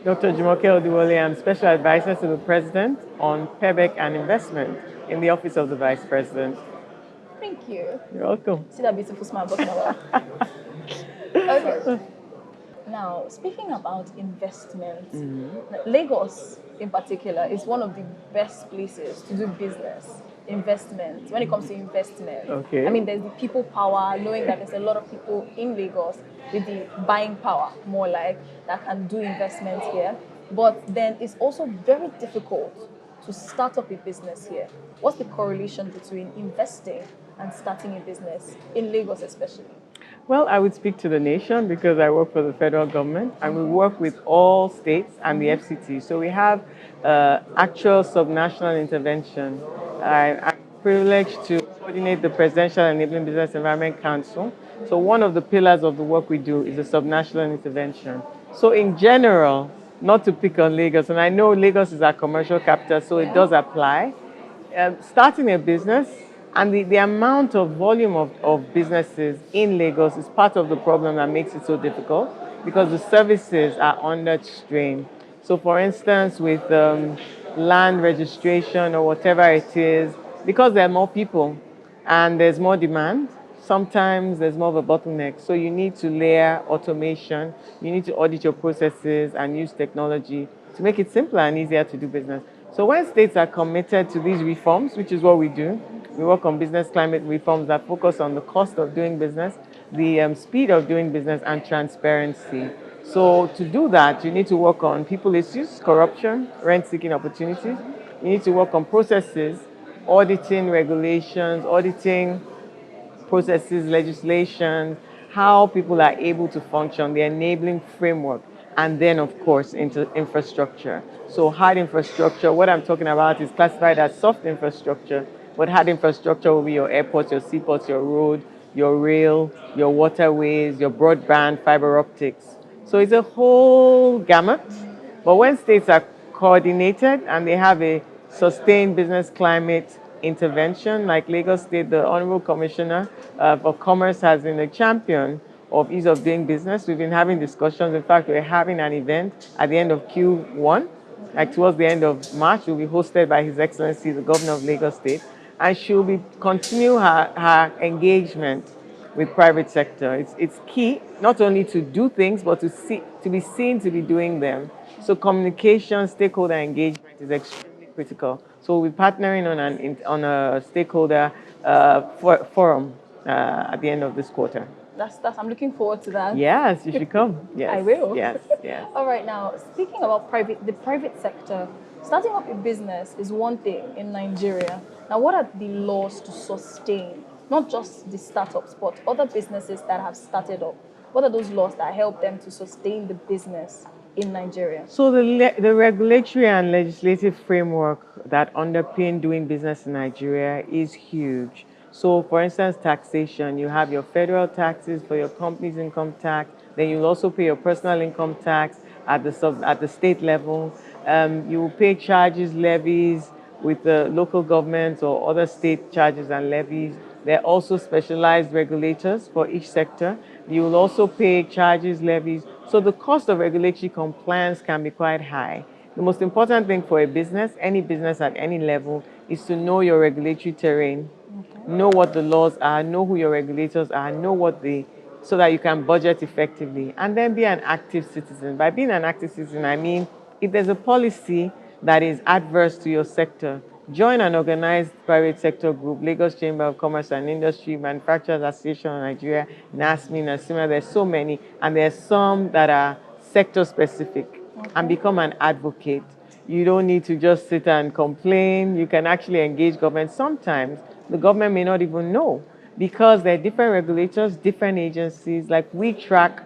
Dr. Jumoke Oduwole. I'm Special Advisor to the President on PEBEC and Investment in the Office of the Vice President. Thank you. You're welcome. See that beautiful smile I'm talking about? Okay. Now, speaking about investment, Lagos in particular is one of the best places to do business, investment, when it comes to investment. Okay. I mean, there's the people power, knowing that there's a lot of people in Lagos with the buying power, more like, that can do investment here. But then it's also very difficult to start up a business here. What's the correlation between investing and starting a business in Lagos, especially? Well, I would speak to the nation because I work for the federal government and we work with all states and the FCT. So we have actual subnational intervention. I'm privileged to coordinate the Presidential Enabling Business Environment Council. So one of the pillars of the work we do is the subnational intervention. So in general, not to pick on Lagos, and I know Lagos is our commercial capital, so it does apply. Starting a business and the amount of volume of businesses in Lagos is part of the problem that makes it so difficult because the services are under strain. So for instance, with land registration or whatever it is, because there are more people and there's more demand, sometimes there's more of a bottleneck. So you need to layer automation, you need to audit your processes and use technology to make it simpler and easier to do business. So when states are committed to these reforms, which is what we do, we work on business climate reforms that focus on the cost of doing business, the speed of doing business, and transparency. So to do that, you need to work on people issues, corruption, rent-seeking opportunities. You need to work on processes, auditing regulations, auditing processes, legislation, how people are able to function, the enabling framework, and then, of course, into infrastructure. So hard infrastructure, what I'm talking about is classified as soft infrastructure, but hard infrastructure will be your airports, your seaports, your road, your rail, your waterways, your broadband, fiber optics. So it's a whole gamut. But when states are coordinated and they have a sustained business climate intervention, like Lagos State, the Honorable Commissioner for Commerce has been a champion of ease of doing business. We've been having discussions. In fact, we're having an event at the end of Q1, like towards the end of March, will be hosted by His Excellency, the Governor of Lagos State, and she'll be continue her engagement with private sector. It's key not only to do things, but to be seen to be doing them. So communication, stakeholder engagement is extremely critical. So we'll be partnering on a stakeholder forum at the end of this quarter. That's I'm looking forward to that. Yes, you should come. Yes, I will. Yes, yes. All right, now speaking about the private sector, starting up a business is one thing in Nigeria. Now, what are the laws to sustain not just the startups but other businesses that have started up? What are those laws that help them to sustain the business in Nigeria? So the regulatory and legislative framework that underpin doing business in Nigeria is huge. So for instance, taxation, you have your federal taxes for your company's income tax, then you'll also pay your personal income tax at the state level. You will pay charges, levies with the local governments or other state charges and levies. There are also specialized regulators for each sector. You will also pay charges, levies. So the cost of regulatory compliance can be quite high. The most important thing for a business, any business at any level, is to know your regulatory terrain, know what the laws are, know who your regulators are, so that you can budget effectively, and then be an active citizen. By being an active citizen, I mean, if there's a policy that is adverse to your sector, join an organized private sector group, Lagos Chamber of Commerce and Industry, Manufacturers Association of Nigeria, NASME, NASIMA, there's so many, and there's some that are sector specific, and become an advocate. You don't need to just sit and complain. You can actually engage government. Sometimes the government may not even know because there are different regulators, different agencies. Like we track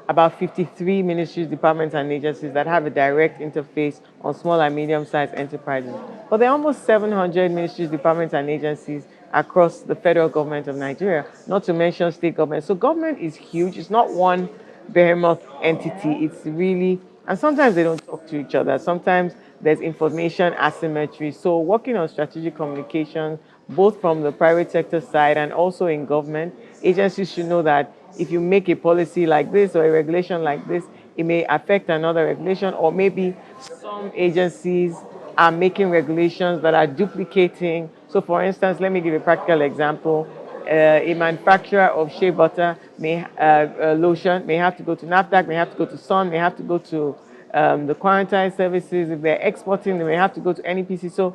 about 53 ministries, departments, and agencies that have a direct interface on small and medium-sized enterprises. But there are almost 700 ministries, departments, and agencies across the federal government of Nigeria, not to mention state government. So government is huge. It's not one behemoth entity. It's really, and sometimes they don't talk to each other. Sometimes there's information asymmetry. So working on strategic communication, both from the private sector side and also in government, agencies should know that if you make a policy like this or a regulation like this, it may affect another regulation, or maybe some agencies are making regulations that are duplicating. So, for instance, let me give a practical example. A manufacturer of shea butter may lotion may have to go to NAFDAC, may have to go to Sun, may have to go to the quarantine services. If they're exporting, they may have to go to NEPC. So,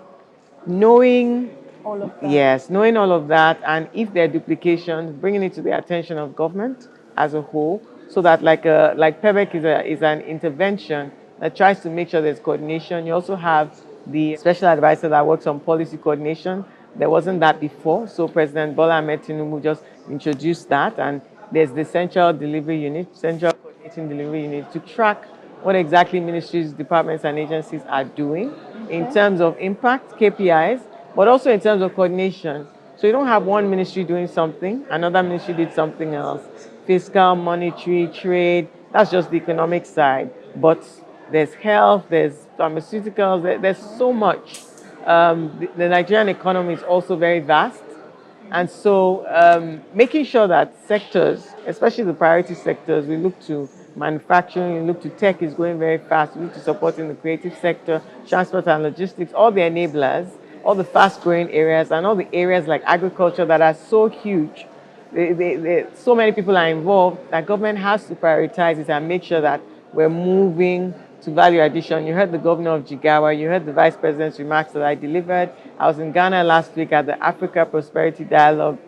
knowing All of that. yes, knowing all of that, and if there are duplications, bringing it to the attention of government as a whole, so that like PEBEC is an intervention that tries to make sure there's coordination. You also have the special advisor that works on policy coordination. There wasn't that before, so President Bola Ahmed Tinubu just introduced that, and there's the central delivery unit, central coordinating delivery unit, to track what exactly ministries, departments, and agencies are doing in terms of impact, KPIs, but also in terms of coordination. So you don't have one ministry doing something, another ministry did something else. Fiscal, monetary, trade, that's just the economic side. But there's health, there's pharmaceuticals, there's so much. The Nigerian economy is also very vast. And so making sure that sectors, especially the priority sectors, we look to manufacturing, we look to tech is going very fast, we look to supporting the creative sector, transport and logistics, all the enablers, all the fast growing areas, and all the areas like agriculture that are so huge. So many people are involved that government has to prioritize it and make sure that we're moving to value addition. You heard the governor of Jigawa, you heard the vice president's remarks that I delivered. I was in Ghana last week at the Africa Prosperity Dialogue.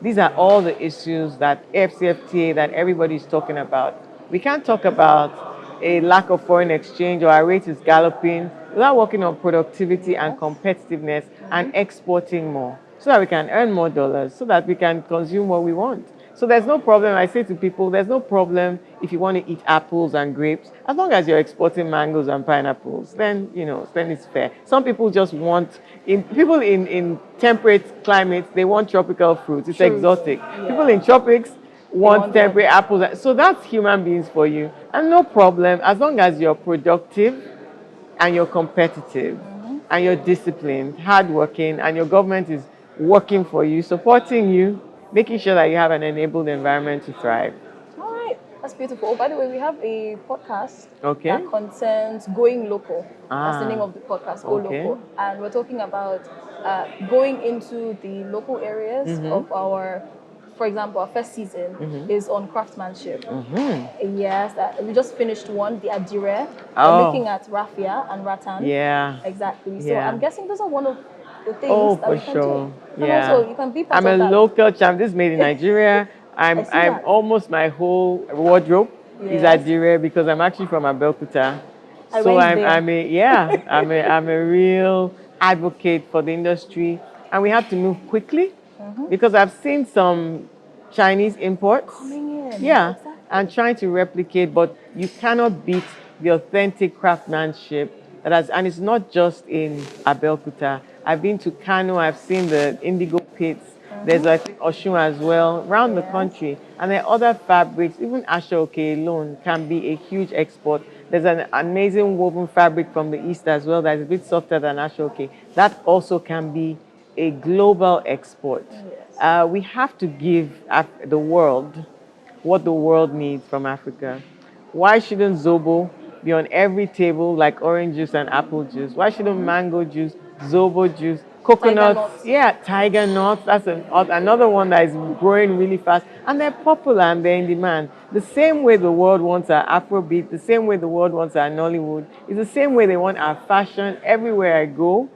These are all the issues that AFCFTA, that everybody is talking about. We can't talk about a lack of foreign exchange or our rate is galloping without working on productivity and competitiveness and exporting more so that we can earn more dollars, so that we can consume what we want. So there's no problem. I say to people, there's no problem if you want to eat apples and grapes, as long as you're exporting mangoes and pineapples. Then then it's fair. Some people just want people in temperate climates. They want tropical fruits. It's exotic. Yeah. People in tropics want them. temperate apples. So that's human beings for you, and no problem as long as you're productive and you're competitive and you're disciplined, hardworking, and your government is working for you, supporting you, making sure that you have an enabled environment to thrive. All right, that's beautiful. Oh, by the way, we have a podcast Okay. that concerns going local. That's the Ah, name of the podcast, Go okay. Local. And we're talking about going into the local areas of our, for example, our first season is on craftsmanship. Yes, we just finished one, the Adire. Oh. We're looking at Raffia and Rattan. Yeah. Exactly. So Yeah. I'm guessing those are one of the things Oh, that for we can sure. do. And Yeah. also, you can be part I'm of a that. local champ. This is made in Nigeria. I see I'm that. almost my whole wardrobe is Yes. Adire because I'm actually from Abeokuta. I So went there. I'm a real advocate for the industry, and we have to move quickly because I've seen some Chinese imports. Coming in. Yeah, Exactly. and trying to replicate, but you cannot beat the authentic craftsmanship that has, and it's not just in Abeokuta. I've been to Kano, I've seen the indigo pits. There's I think Oshun as well, around the country. And there are other fabrics, even Ashoke alone can be a huge export. There's an amazing woven fabric from the East as well that is a bit softer than Ashoke. That also can be a global export. We have to give the world what the world needs from Africa. Why shouldn't Zobo be on every table like orange juice and apple juice? Why shouldn't mango juice, Zobo juice, coconuts? nuts. Yeah, tiger nuts. That's another one that is growing really fast. And they're popular and they're in demand. The same way the world wants our Afrobeat, the same way the world wants our Nollywood, is the same way they want our fashion everywhere I go.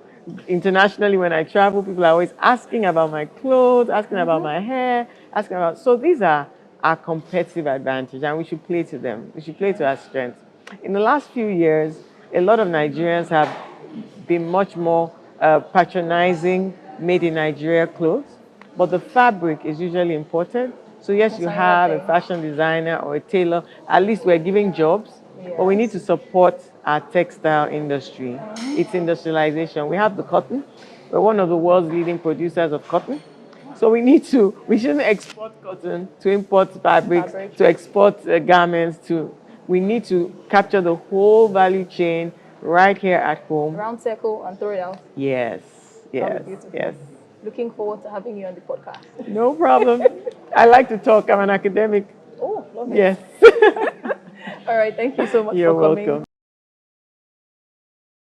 Internationally, when I travel, people are always asking about my clothes, asking about my hair, asking about. So these are our competitive advantage, and we should play to them. We should play to our strengths. In the last few years, a lot of Nigerians have been much more patronizing made in Nigeria clothes, but the fabric is usually imported. So yes, you have a fashion designer or a tailor. At least we're giving jobs, but we need to support our textile industry. Its industrialization. We have the cotton. We're one of the world's leading producers of cotton. So we shouldn't export cotton to import fabrics, to export garments, we need to capture the whole value chain right here at home. Round circle and throw it out. Yes, yes, yes. Looking forward to having you on the podcast. No problem. I like to talk. I'm an academic. Oh, lovely. Yes. All right, thank you so much You're for coming. welcome.